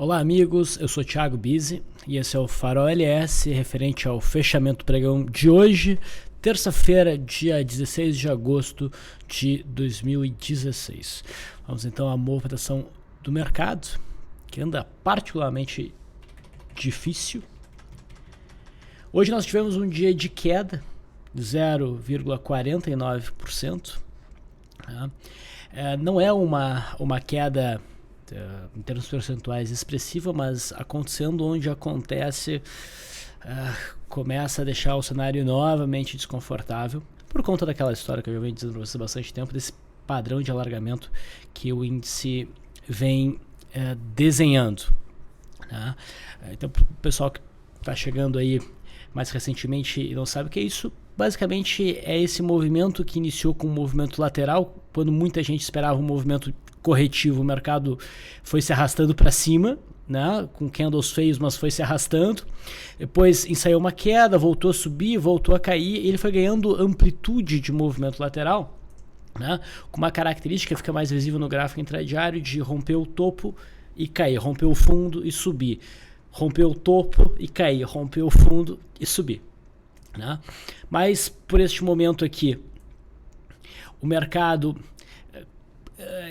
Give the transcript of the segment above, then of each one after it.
Olá amigos, eu sou Thiago Bizzi e esse é o Farol LS referente ao fechamento do pregão de hoje, terça-feira, dia 16 de agosto de 2016. Vamos então à movimentação do mercado, que anda particularmente difícil. Hoje nós tivemos um dia de queda de 0,49%. Não é uma queda em termos percentuais expressiva, mas acontecendo onde acontece, começa a deixar o cenário novamente desconfortável, por conta daquela história que eu já venho dizendo para vocês há bastante tempo, desse padrão de alargamento que o índice vem desenhando. Tá? Então, para o pessoal que está chegando aí mais recentemente e não sabe o que é isso, basicamente é esse movimento que iniciou com um movimento lateral, quando muita gente esperava um movimento corretivo, o mercado foi se arrastando para cima, né, com candles feios, mas foi se arrastando. Depois ensaiou uma queda, voltou a subir, voltou a cair, e ele foi ganhando amplitude de movimento lateral, né, com uma característica que fica mais visível no gráfico intradiário de romper o topo e cair, romper o fundo e subir, romper o topo e cair, romper o fundo e subir. Né? Mas por este momento aqui, o mercado,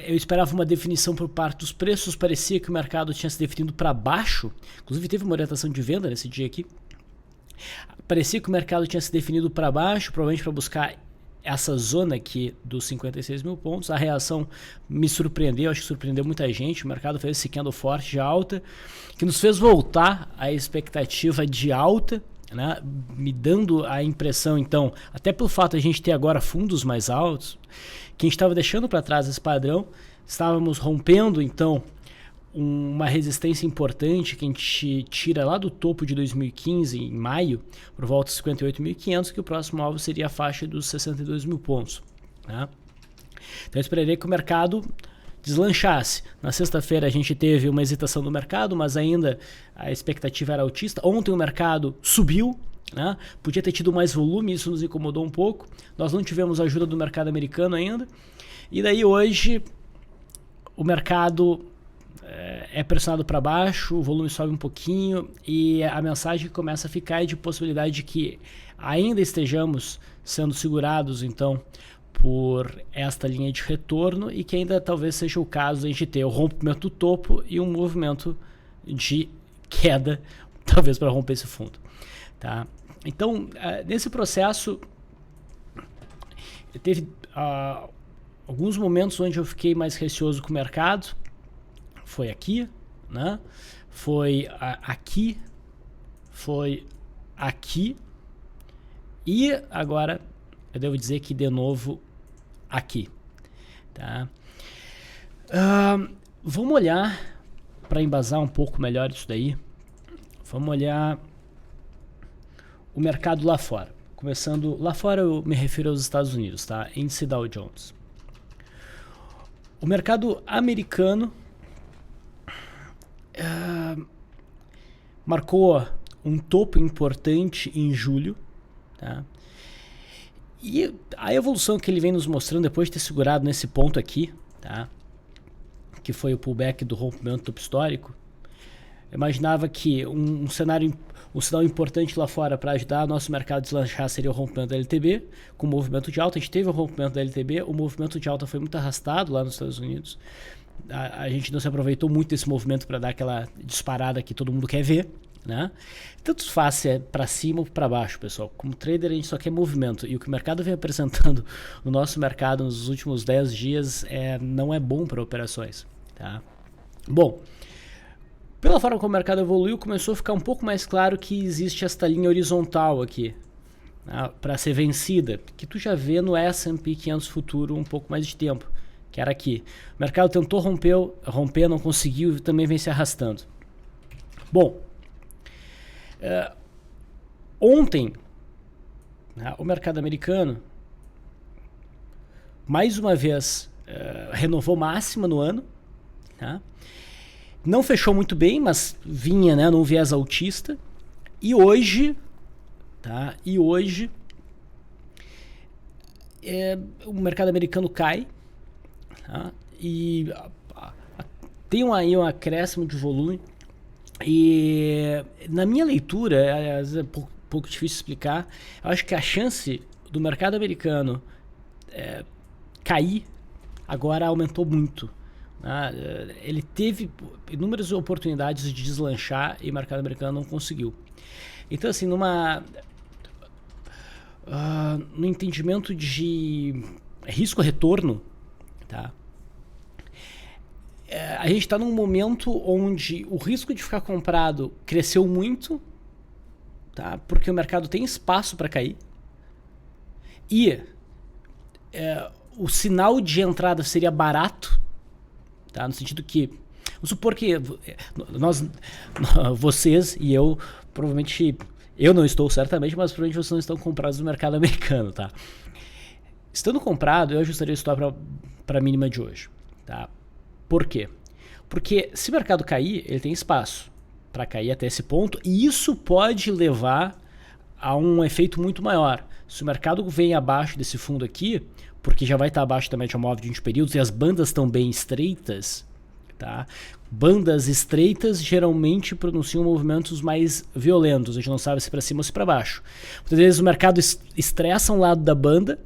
eu esperava uma definição por parte dos preços, parecia que o mercado tinha se definido para baixo, inclusive teve uma orientação de venda nesse dia aqui, parecia que o mercado tinha se definido para baixo, provavelmente para buscar essa zona aqui dos 56 mil pontos. A reação me surpreendeu, acho que surpreendeu muita gente, o mercado fez esse candle forte de alta, que nos fez voltar à expectativa de alta, né? Me dando a impressão, então, até pelo fato de a gente ter agora fundos mais altos, que a gente estava deixando para trás esse padrão, estávamos rompendo, então, uma resistência importante que a gente tira lá do topo de 2015, em maio, por volta de 58.500, que o próximo alvo seria a faixa dos 62 mil pontos. Né? Então eu esperaria que o mercado deslanchasse. Na sexta-feira a gente teve uma hesitação do mercado, mas ainda a expectativa era altista. Ontem o mercado subiu, né? Podia ter tido mais volume, isso nos incomodou um pouco. Nós não tivemos ajuda do mercado americano ainda. E daí hoje o mercado é pressionado para baixo, o volume sobe um pouquinho e a mensagem que começa a ficar é de possibilidade de que ainda estejamos sendo segurados, então, por esta linha de retorno e que ainda talvez seja o caso de a gente ter o rompimento do topo e um movimento de queda, talvez para romper esse fundo. Tá? Então, nesse processo, teve alguns momentos onde eu fiquei mais receoso com o mercado. Foi aqui, né? Foi aqui, foi aqui e agora eu devo dizer que de novo aqui. Tá? Vamos olhar para embasar um pouco melhor isso daí. Vamos olhar o mercado lá fora. Começando lá fora, eu me refiro aos Estados Unidos, tá? Índice Dow Jones. O mercado americano marcou um topo importante em julho, tá? E a evolução que ele vem nos mostrando depois de ter segurado nesse ponto aqui, tá? Que foi o pullback do rompimento do topo histórico, eu imaginava que um sinal importante lá fora para ajudar o nosso mercado a deslanchar seria o rompimento da LTB, com o movimento de alta. A gente teve o rompimento da LTB, o movimento de alta foi muito arrastado lá nos Estados Unidos. A gente não se aproveitou muito desse movimento para dar aquela disparada que todo mundo quer ver, né? Tanto faz se é para cima ou para baixo, pessoal. Como trader a gente só quer movimento, e o que o mercado vem apresentando no nosso mercado nos últimos 10 dias não é bom para operações, tá? Bom, pela forma como o mercado evoluiu, começou a ficar um pouco mais claro que existe esta linha horizontal aqui, né, para ser vencida, que tu já vê no S&P 500 futuro um pouco mais de tempo, que era aqui. O mercado tentou romper, não conseguiu e também vem se arrastando. Bom, ontem, né, o mercado americano, mais uma vez, renovou máxima no ano. Tá? Não fechou muito bem, mas vinha, né, num viés altista. E hoje, tá? O mercado americano cai. Tá? E tem aí um acréscimo de volume. E na minha leitura, às vezes é pouco difícil explicar, eu acho que a chance do mercado americano cair agora aumentou muito. Né? Ele teve inúmeras oportunidades de deslanchar e o mercado americano não conseguiu. Então, assim, no entendimento de risco-retorno, tá? A gente está num momento onde o risco de ficar comprado cresceu muito, tá? Porque o mercado tem espaço para cair. E o sinal de entrada seria barato, tá? No sentido que, vamos supor que vocês e eu, provavelmente, eu não estou certamente, mas provavelmente vocês não estão comprados no mercado americano, tá? Estando comprado, eu ajustaria o stop para a mínima de hoje, tá? Por quê? Porque se o mercado cair, ele tem espaço para cair até esse ponto, e isso pode levar a um efeito muito maior. Se o mercado vem abaixo desse fundo aqui, porque já vai estar abaixo da média móvel de 20 períodos e as bandas estão bem estreitas, tá? Bandas estreitas geralmente pronunciam movimentos mais violentos, a gente não sabe se para cima ou se para baixo. Muitas vezes o mercado estressa um lado da banda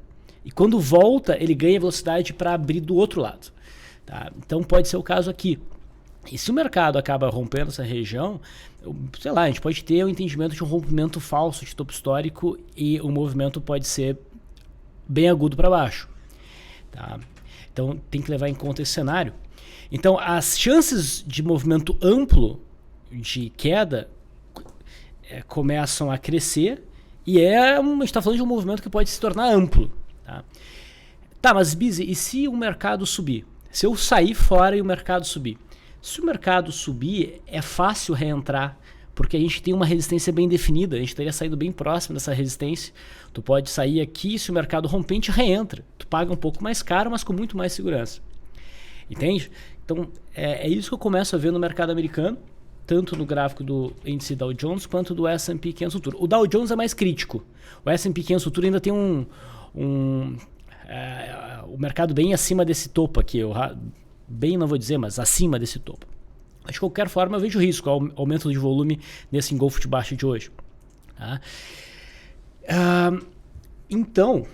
e quando volta ele ganha velocidade para abrir do outro lado. Tá? Então pode ser o caso aqui. E se o mercado acaba rompendo essa região, sei lá, a gente pode ter o entendimento de um rompimento falso de topo histórico e o movimento pode ser bem agudo para baixo. Tá? Então tem que levar em conta esse cenário. Então as chances de movimento amplo de queda começam a crescer e a gente está falando de um movimento que pode se tornar amplo. Tá, mas Bizzy, e se o mercado subir? Se eu sair fora e o mercado subir? Se o mercado subir, é fácil reentrar, porque a gente tem uma resistência bem definida, a gente teria saído bem próximo dessa resistência. Tu pode sair aqui, se o mercado romper, a gente reentra. Tu paga um pouco mais caro, mas com muito mais segurança. Entende? Então, é isso que eu começo a ver no mercado americano, tanto no gráfico do índice Dow Jones quanto do S&P 500 Futuro. O Dow Jones é mais crítico. O S&P 500 Futuro ainda tem o mercado bem acima desse topo aqui, bem não vou dizer, mas acima desse topo. Mas de qualquer forma eu vejo risco, aumento de volume nesse engolfo de baixo de hoje. Tá? Então,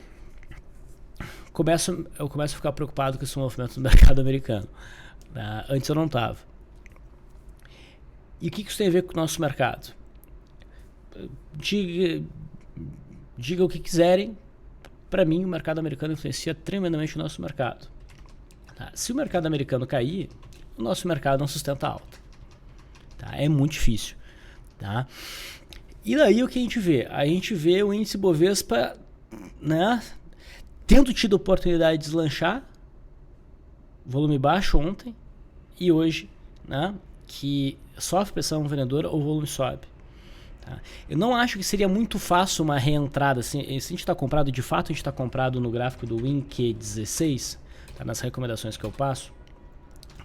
eu começo a ficar preocupado com esse movimento do mercado americano. Tá? Antes eu não estava. E o que isso tem a ver com o nosso mercado? Diga o que quiserem. Para mim, o mercado americano influencia tremendamente o nosso mercado. Tá? Se o mercado americano cair, o nosso mercado não sustenta alta. Tá? É muito difícil. Tá? E daí o que a gente vê? A gente vê o índice Bovespa, né, tendo tido oportunidade de deslanchar, volume baixo ontem e hoje, né, que sofre pressão vendedora, o volume sobe. Tá? Eu não acho que seria muito fácil uma reentrada. Assim, se a gente está comprado, de fato a gente está comprado no gráfico do WinQ16, tá, nas recomendações que eu passo.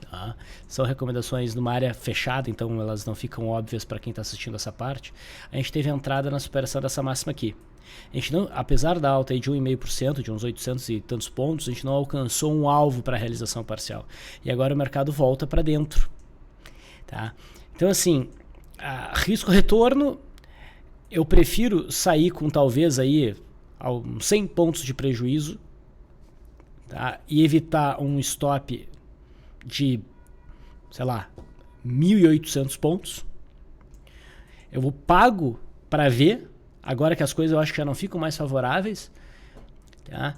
Tá? São recomendações numa área fechada, então elas não ficam óbvias para quem está assistindo essa parte. A gente teve entrada na superação dessa máxima aqui. A gente não, apesar da alta aí de 1,5%, de uns 800 e tantos pontos, a gente não alcançou um alvo para a realização parcial. E agora o mercado volta para dentro. Tá? Então assim, risco-retorno, eu prefiro sair com talvez aí uns 100 pontos de prejuízo, tá? E evitar um stop de, sei lá, 1.800 pontos. Eu vou pago para ver, agora que as coisas eu acho que já não ficam mais favoráveis, tá?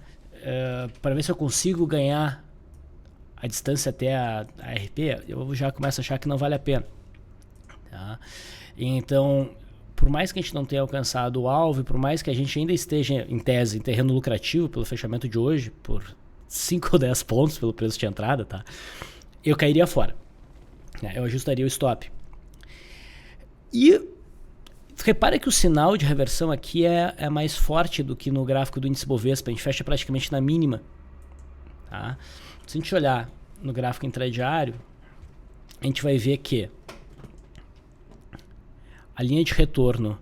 Para ver se eu consigo ganhar a distância até a RP, eu já começo a achar que não vale a pena. Tá? Então, por mais que a gente não tenha alcançado o alvo, e por mais que a gente ainda esteja, em tese, em terreno lucrativo pelo fechamento de hoje, por 5 ou 10 pontos pelo preço de entrada, tá? Eu cairia fora. Eu ajustaria o stop. E repara que o sinal de reversão aqui é mais forte do que no gráfico do índice Bovespa. A gente fecha praticamente na mínima. Tá? Se a gente olhar no gráfico intradiário, a gente vai ver que a linha de retorno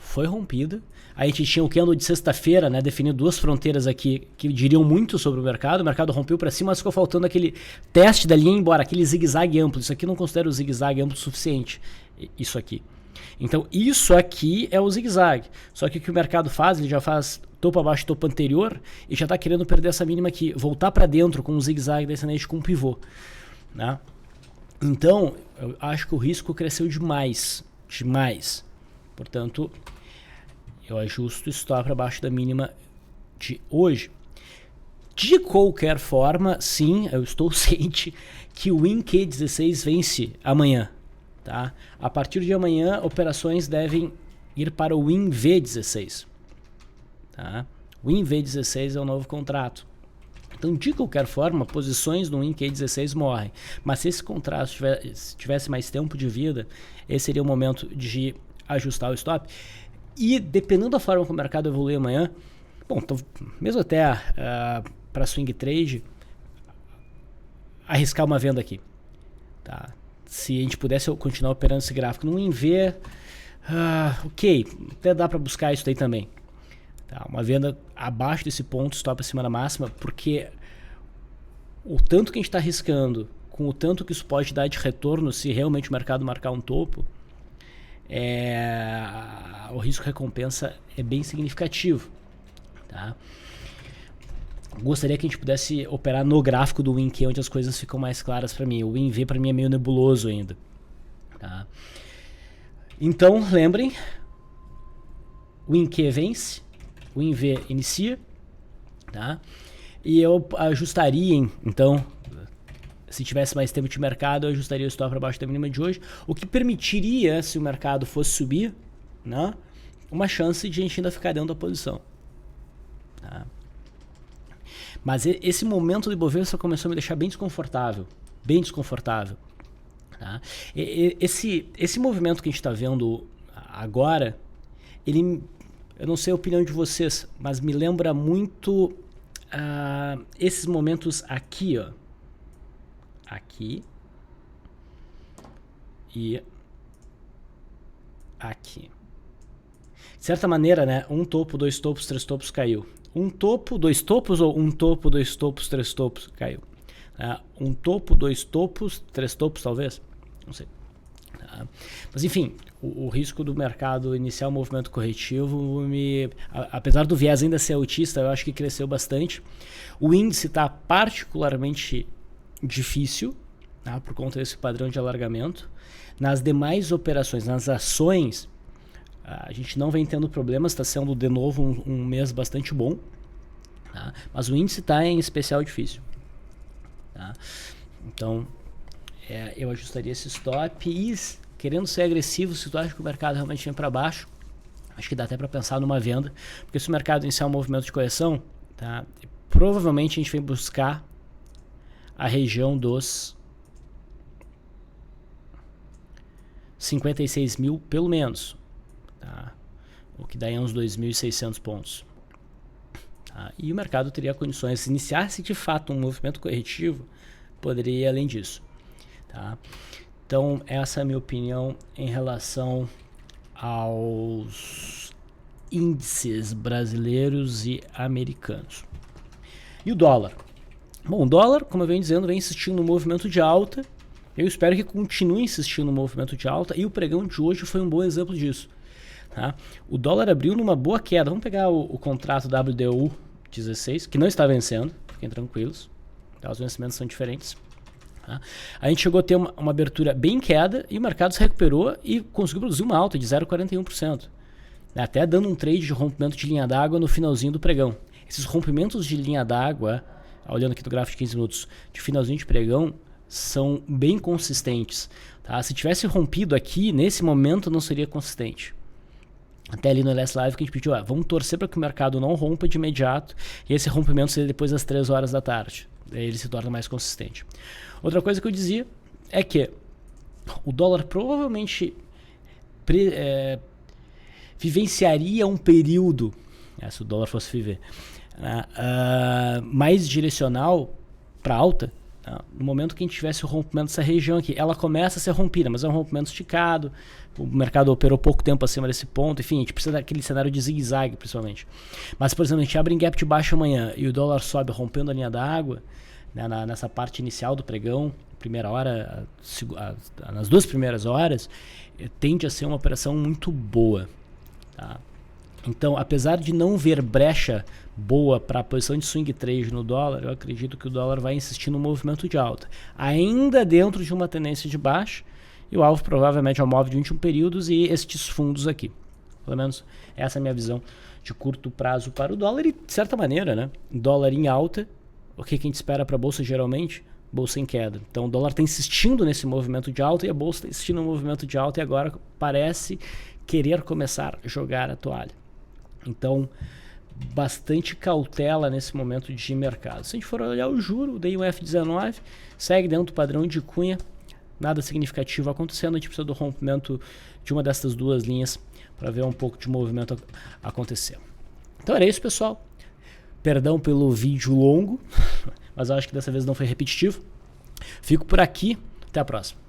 foi rompida. A gente tinha o candle de sexta-feira, né, definindo duas fronteiras aqui que diriam muito sobre o mercado rompeu para cima, mas ficou faltando aquele teste da linha embora, aquele zigue-zague amplo. Isso aqui eu não considero o zigue-zague amplo o suficiente, isso aqui. Então isso aqui é o zigue-zague, só que o que o mercado faz, ele já faz topo abaixo, topo anterior, e já está querendo perder essa mínima aqui, voltar para dentro com um zigue-zague descendente com um pivô, né? Então, eu acho que o risco cresceu demais. Portanto, eu ajusto o stop para baixo da mínima de hoje. De qualquer forma, sim, eu estou ciente que o WinQ16 vence amanhã. Tá? A partir de amanhã, operações devem ir para o WinV16. Tá? O WinV16 é o novo contrato. Então, de qualquer forma, posições no WinQ16 morrem. Mas se esse contrato tivesse mais tempo de vida, esse seria o momento de ajustar o stop. E dependendo da forma como o mercado evoluir amanhã, bom, então, mesmo até para swing trade, arriscar uma venda aqui. Tá? Se a gente pudesse continuar operando esse gráfico no WinV, ok, até dá para buscar isso aí também. Tá, uma venda abaixo desse ponto, stop acima da máxima, porque o tanto que a gente está arriscando, com o tanto que isso pode dar de retorno, se realmente o mercado marcar um topo, o risco-recompensa é bem significativo. Tá? Gostaria que a gente pudesse operar no gráfico do WinQ, onde as coisas ficam mais claras para mim. O WinV para mim é meio nebuloso ainda. Tá? Então, lembrem, o WinQ vence, o WinV inicia, tá? E eu ajustaria, então, se tivesse mais tempo de mercado, eu ajustaria o stop para baixo da mínima de hoje, o que permitiria, se o mercado fosse subir, né, uma chance de a gente ainda ficar dentro da posição. Tá? Mas esse momento do Ibovespa começou a me deixar bem desconfortável. Tá? Esse movimento que a gente está vendo agora, eu não sei a opinião de vocês, mas me lembra muito esses momentos aqui, ó. Aqui e aqui. De certa maneira, né? Um topo, dois topos, três topos caiu. Um topo, dois topos ou um topo, dois topos, três topos caiu. Um topo, dois topos, três topos talvez? Não sei. Mas enfim, o risco do mercado iniciar um movimento corretivo, apesar do viés ainda ser autista, eu acho que cresceu bastante. O índice está particularmente difícil, tá, por conta desse padrão de alargamento. Nas demais operações, nas ações, a gente não vem tendo problemas, está sendo de novo um mês bastante bom, tá? Mas o índice está em especial difícil. Tá? Então, eu ajustaria esse stop e, querendo ser agressivo, se tu acha que o mercado realmente vem para baixo, acho que dá até para pensar numa venda, porque se o mercado iniciar um movimento de correção, tá, provavelmente a gente vem buscar a região dos 56 mil, pelo menos. Tá? O que dá uns 2.600 pontos. Tá? E o mercado teria condições, se iniciasse de fato um movimento corretivo, poderia ir além disso. Tá? Então, essa é a minha opinião em relação aos índices brasileiros e americanos. E o dólar? Bom, o dólar, como eu venho dizendo, vem insistindo no movimento de alta. Eu espero que continue insistindo no movimento de alta, e o pregão de hoje foi um bom exemplo disso. Tá? O dólar abriu numa boa queda. Vamos pegar o contrato WDU 16, que não está vencendo, fiquem tranquilos, tá? Os vencimentos são diferentes. Tá? A gente chegou a ter uma abertura bem em queda e o mercado se recuperou e conseguiu produzir uma alta de 0,41%. Até dando um trade de rompimento de linha d'água no finalzinho do pregão. Esses rompimentos de linha d'água, olhando aqui do gráfico de 15 minutos, de finalzinho de pregão, são bem consistentes. Tá? Se tivesse rompido aqui, nesse momento não seria consistente. Até ali no Last Live que a gente pediu, vamos torcer para que o mercado não rompa de imediato e esse rompimento seja depois das 3 horas da tarde. Daí ele se torna mais consistente. Outra coisa que eu dizia é que o dólar provavelmente vivenciaria um período, se o dólar fosse viver, mais direcional para alta, No momento que a gente tivesse o rompimento dessa região aqui, ela começa a ser rompida, mas é um rompimento esticado, o mercado operou pouco tempo acima desse ponto, enfim, a gente precisa daquele cenário de zigue-zague, principalmente. Mas, por exemplo, a gente abre em gap de baixo amanhã e o dólar sobe rompendo a linha da água, né, nessa parte inicial do pregão, primeira hora, nas 2 primeiras horas, tende a ser uma operação muito boa. Tá? Então, apesar de não ver brecha boa para a posição de swing trade no dólar, eu acredito que o dólar vai insistir no movimento de alta. Ainda dentro de uma tendência de baixa, e o alvo provavelmente é o móvel de 21 períodos e estes fundos aqui. Pelo menos essa é a minha visão de curto prazo para o dólar e, de certa maneira, né? Dólar em alta, o que a gente espera para a bolsa geralmente? Bolsa em queda. Então o dólar está insistindo nesse movimento de alta e a bolsa está insistindo no movimento de alta e agora parece querer começar a jogar a toalha. Então, bastante cautela nesse momento de mercado. Se a gente for olhar o juro, o DI1F19 segue dentro do padrão de Cunha, nada significativo acontecendo, a gente precisa do rompimento de uma dessas 2 linhas para ver um pouco de movimento acontecer. Então era isso, pessoal. Perdão pelo vídeo longo, mas eu acho que dessa vez não foi repetitivo. Fico por aqui, até a próxima.